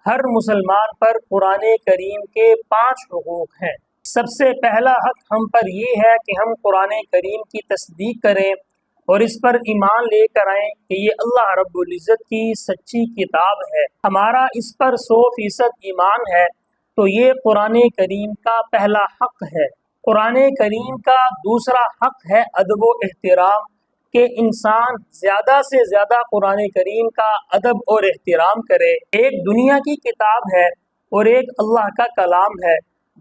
ہر مسلمان پر قرآن کریم کے 5 حقوق ہیں۔ سب سے پہلا حق ہم پر یہ ہے کہ ہم قرآن کریم کی تصدیق کریں اور اس پر ایمان لے کر آئیں کہ یہ اللہ رب العزت کی سچی کتاب ہے۔ ہمارا اس پر 100% ایمان ہے تو یہ قرآن کریم کا پہلا حق ہے۔ قرآن کریم کا دوسرا حق ہے ادب و احترام، کہ انسان زیادہ سے زیادہ قرآن کریم کا ادب اور احترام کرے۔ ایک دنیا کی کتاب ہے اور ایک اللہ کا کلام ہے،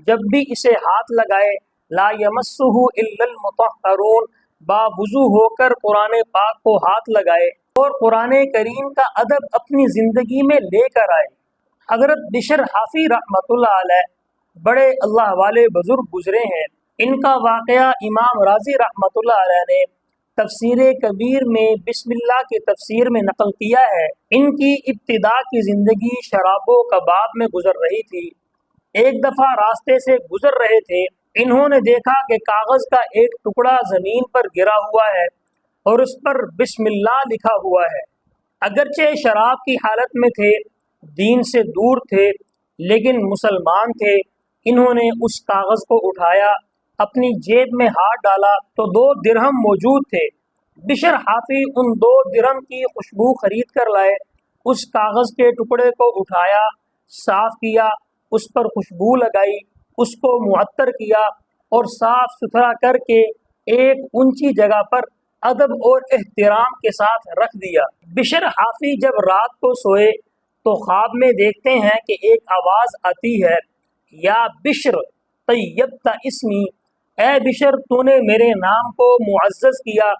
جب بھی اسے ہاتھ لگائے لا یمسہ الا المطہرون، باوضو ہو کر قرآن پاک کو ہاتھ لگائے اور قرآن کریم کا ادب اپنی زندگی میں لے کر آئے۔ حضرت بشر حافی رحمۃ اللہ علیہ بڑے اللہ والے بزرگ گزرے ہیں۔ ان کا واقعہ امام راضی رحمۃ اللہ علیہ نے تفسیر کبیر میں بسم اللہ کی تفسیر میں نقل کیا ہے۔ ان کی ابتدا کی زندگی شراب و کباب میں گزر رہی تھی۔ ایک دفعہ راستے سے گزر رہے تھے، انہوں نے دیکھا کہ کاغذ کا ایک ٹکڑا زمین پر گرا ہوا ہے اور اس پر بسم اللہ لکھا ہوا ہے۔ اگرچہ شراب کی حالت میں تھے، دین سے دور تھے، لیکن مسلمان تھے۔ انہوں نے اس کاغذ کو اٹھایا، اپنی جیب میں ہاتھ ڈالا تو 2 درہم موجود تھے۔ بشر حافی ان 2 درہم کی خوشبو خرید کر لائے، اس کاغذ کے ٹکڑے کو اٹھایا، صاف کیا، اس پر خوشبو لگائی، اس کو معطر کیا اور صاف ستھرا کر کے ایک اونچی جگہ پر ادب اور احترام کے ساتھ رکھ دیا۔ بشر حافی جب رات کو سوئے تو خواب میں دیکھتے ہیں کہ ایک آواز آتی ہے، یا بشر طیبت اسمی، اے بشر تو نے میرے نام کو معزز کیا،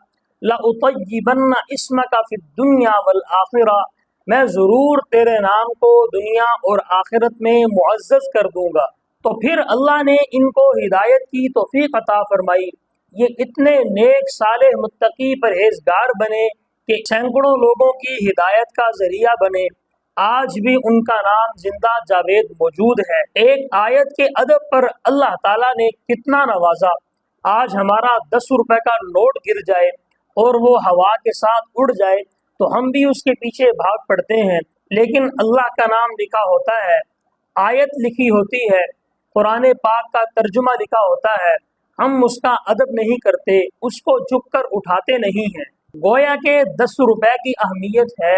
لأطیبن اسمک فی الدنیا والآخرہ، میں ضرور تیرے نام کو دنیا اور آخرت میں معزز کر دوں گا۔ تو پھر اللہ نے ان کو ہدایت کی توفیق عطا فرمائی۔ یہ اتنے نیک صالح متقی پرہیزگار بنے کہ سینکڑوں لوگوں کی ہدایت کا ذریعہ بنے۔ آج بھی ان کا نام زندہ جاوید موجود ہے۔ ایک آیت کے ادب پر اللہ تعالیٰ نے کتنا نوازا۔ آج ہمارا 10 روپے کا نوٹ گر جائے اور وہ ہوا کے ساتھ اڑ جائے تو ہم بھی اس کے پیچھے بھاگ پڑتے ہیں، لیکن اللہ کا نام لکھا ہوتا ہے، آیت لکھی ہوتی ہے، قرآن پاک کا ترجمہ لکھا ہوتا ہے، ہم اس کا ادب نہیں کرتے، اس کو جھک کر اٹھاتے نہیں ہیں۔ گویا کہ 10 روپے کی اہمیت ہے،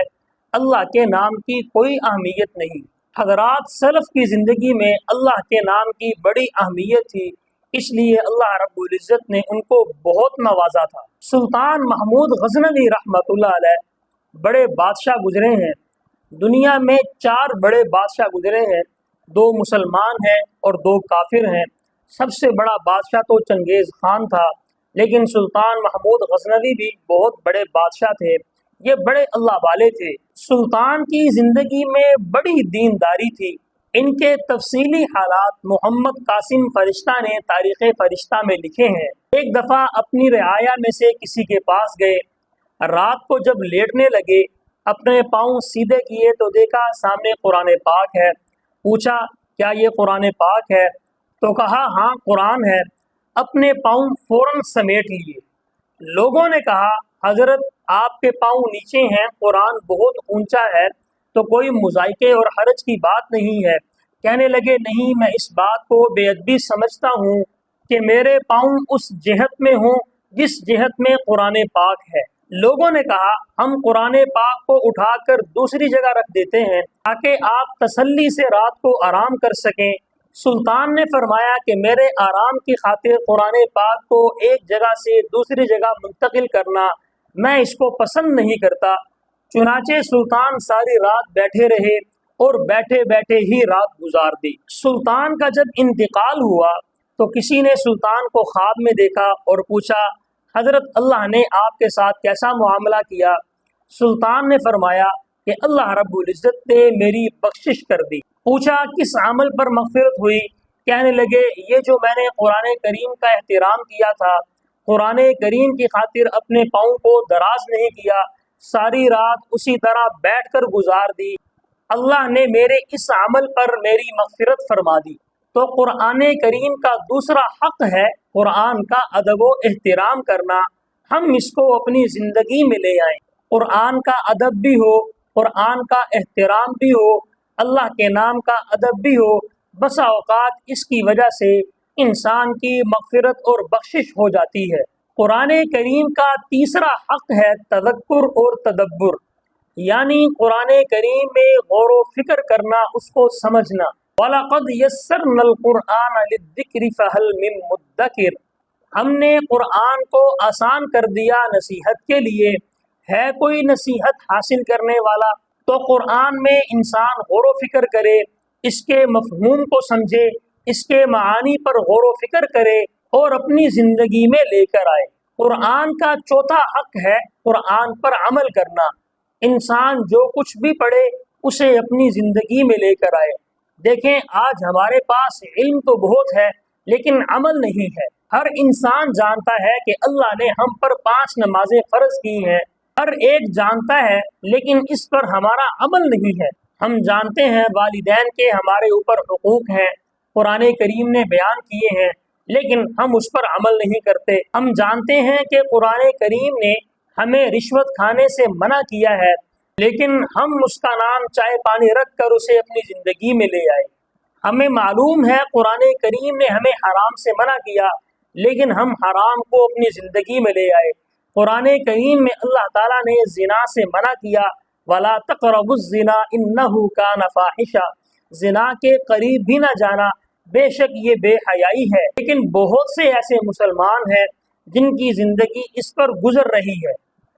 اللہ کے نام کی کوئی اہمیت نہیں۔ حضرات سلف کی زندگی میں اللہ کے نام کی بڑی اہمیت تھی، اس لیے اللہ رب العزت نے ان کو بہت نوازا تھا۔ سلطان محمود غزنوی رحمۃ اللہ علیہ بڑے بادشاہ گزرے ہیں۔ دنیا میں 4 بڑے بادشاہ گزرے ہیں، 2 مسلمان ہیں اور 2 کافر ہیں۔ سب سے بڑا بادشاہ تو چنگیز خان تھا، لیکن سلطان محمود غزنوی بھی بہت بڑے بادشاہ تھے۔ یہ بڑے اللہ والے تھے۔ سلطان کی زندگی میں بڑی دینداری تھی۔ ان کے تفصیلی حالات محمد قاسم فرشتہ نے تاریخ فرشتہ میں لکھے ہیں۔ ایک دفعہ اپنی رعایا میں سے کسی کے پاس گئے، رات کو جب لیٹنے لگے اپنے پاؤں سیدھے کیے تو دیکھا سامنے قرآن پاک ہے۔ پوچھا کیا یہ قرآن پاک ہے؟ تو کہا ہاں قرآن ہے۔ اپنے پاؤں فوراً سمیٹ لیے۔ لوگوں نے کہا حضرت آپ کے پاؤں نیچے ہیں، قرآن بہت اونچا ہے، تو کوئی مذائقے اور حرج کی بات نہیں ہے۔ کہنے لگے نہیں، میں اس بات کو بے ادبی سمجھتا ہوں کہ میرے پاؤں اس جہت میں ہوں جس جہت میں قرآن پاک ہے۔ لوگوں نے کہا ہم قرآن پاک کو اٹھا کر دوسری جگہ رکھ دیتے ہیں تاکہ آپ تسلی سے رات کو آرام کر سکیں۔ سلطان نے فرمایا کہ میرے آرام کی خاطر قرآن پاک کو ایک جگہ سے دوسری جگہ منتقل کرنا میں اس کو پسند نہیں کرتا۔ چنانچہ سلطان ساری رات بیٹھے رہے اور بیٹھے بیٹھے ہی رات گزار دی۔ سلطان کا جب انتقال ہوا تو کسی نے سلطان کو خواب میں دیکھا اور پوچھا حضرت اللہ نے آپ کے ساتھ کیسا معاملہ کیا؟ سلطان نے فرمایا کہ اللہ رب العزت نے میری بخشش کر دی۔ پوچھا کس عمل پر مغفرت ہوئی؟ کہنے لگے یہ جو میں نے قرآن کریم کا احترام کیا تھا، قرآن کریم کی خاطر اپنے پاؤں کو دراز نہیں کیا، ساری رات اسی طرح بیٹھ کر گزار دی، اللہ نے میرے اس عمل پر میری مغفرت فرما دی۔ تو قرآن کریم کا دوسرا حق ہے قرآن کا ادب و احترام کرنا۔ ہم اس کو اپنی زندگی میں لے آئیں، قرآن کا ادب بھی ہو، قرآن کا احترام بھی ہو، اللہ کے نام کا ادب بھی ہو، بسا اوقات اس کی وجہ سے انسان کی مغفرت اور بخشش ہو جاتی ہے۔ قرآن کریم کا تیسرا حق ہے تذکر اور تدبر، یعنی قرآن کریم میں غور و فکر کرنا، اس کو سمجھنا۔ وَلَقَدْ يَسَّرْنَا الْقُرْآنَ لِلذِّكْرِ فَهَلْ مِن مُدَّكِرٍ، ہم نے قرآن کو آسان کر دیا نصیحت کے لیے، ہے کوئی نصیحت حاصل کرنے والا؟ تو قرآن میں انسان غور و فکر کرے، اس کے مفہوم کو سمجھے، اس کے معانی پر غور و فکر کرے اور اپنی زندگی میں لے کر آئے۔ قرآن کا چوتھا حق ہے قرآن پر عمل کرنا، انسان جو کچھ بھی پڑھے اسے اپنی زندگی میں لے کر آئے۔ دیکھیں آج ہمارے پاس علم تو بہت ہے لیکن عمل نہیں ہے۔ ہر انسان جانتا ہے کہ اللہ نے ہم پر 5 نمازیں فرض کی ہیں، ہر ایک جانتا ہے، لیکن اس پر ہمارا عمل نہیں ہے۔ ہم جانتے ہیں والدین کے ہمارے اوپر حقوق ہیں، قرآن کریم نے بیان کیے ہیں، لیکن ہم اس پر عمل نہیں کرتے۔ ہم جانتے ہیں کہ قرآن کریم نے ہمیں رشوت کھانے سے منع کیا ہے، لیکن ہم اس کا نام چائے پانی رکھ کر اسے اپنی زندگی میں لے آئے۔ ہمیں معلوم ہے قرآن کریم نے ہمیں حرام سے منع کیا، لیکن ہم حرام کو اپنی زندگی میں لے آئے۔ قرآن کریم میں اللہ تعالیٰ نے زنا سے منع کیا، وَلَا تَقْرَبُوا الزِّنَا إِنَّهُ كَانَ فَاحِشًا، زنا کے قریب بھی نہ جانا، بے شک یہ بے حیائی ہے۔ لیکن بہت سے ایسے مسلمان ہیں جن کی زندگی اس پر گزر رہی ہے۔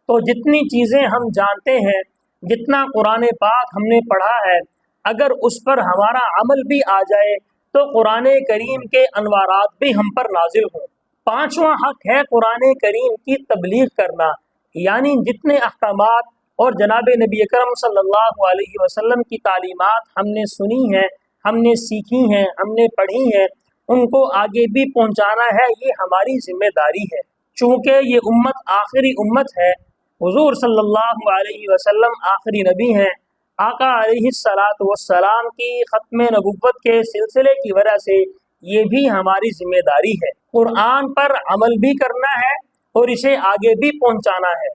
تو جتنی چیزیں ہم جانتے ہیں، جتنا قرآن پاک ہم نے پڑھا ہے، اگر اس پر ہمارا عمل بھی آ جائے تو قرآن کریم کے انوارات بھی ہم پر نازل ہوں۔ پانچواں حق ہے قرآن کریم کی تبلیغ کرنا، یعنی جتنے احکامات اور جناب نبی اکرم صلی اللہ علیہ وسلم کی تعلیمات ہم نے سنی ہیں، ہم نے سیکھی ہیں، ہم نے پڑھی ہیں، ان کو آگے بھی پہنچانا ہے، یہ ہماری ذمہ داری ہے۔ چونکہ یہ امت آخری امت ہے، حضور صلی اللہ علیہ وسلم آخری نبی ہیں، آقا علیہ السلام کی ختم نبوت کے سلسلے کی وجہ سے یہ بھی ہماری ذمہ داری ہے۔ قرآن پر عمل بھی کرنا ہے اور اسے آگے بھی پہنچانا ہے۔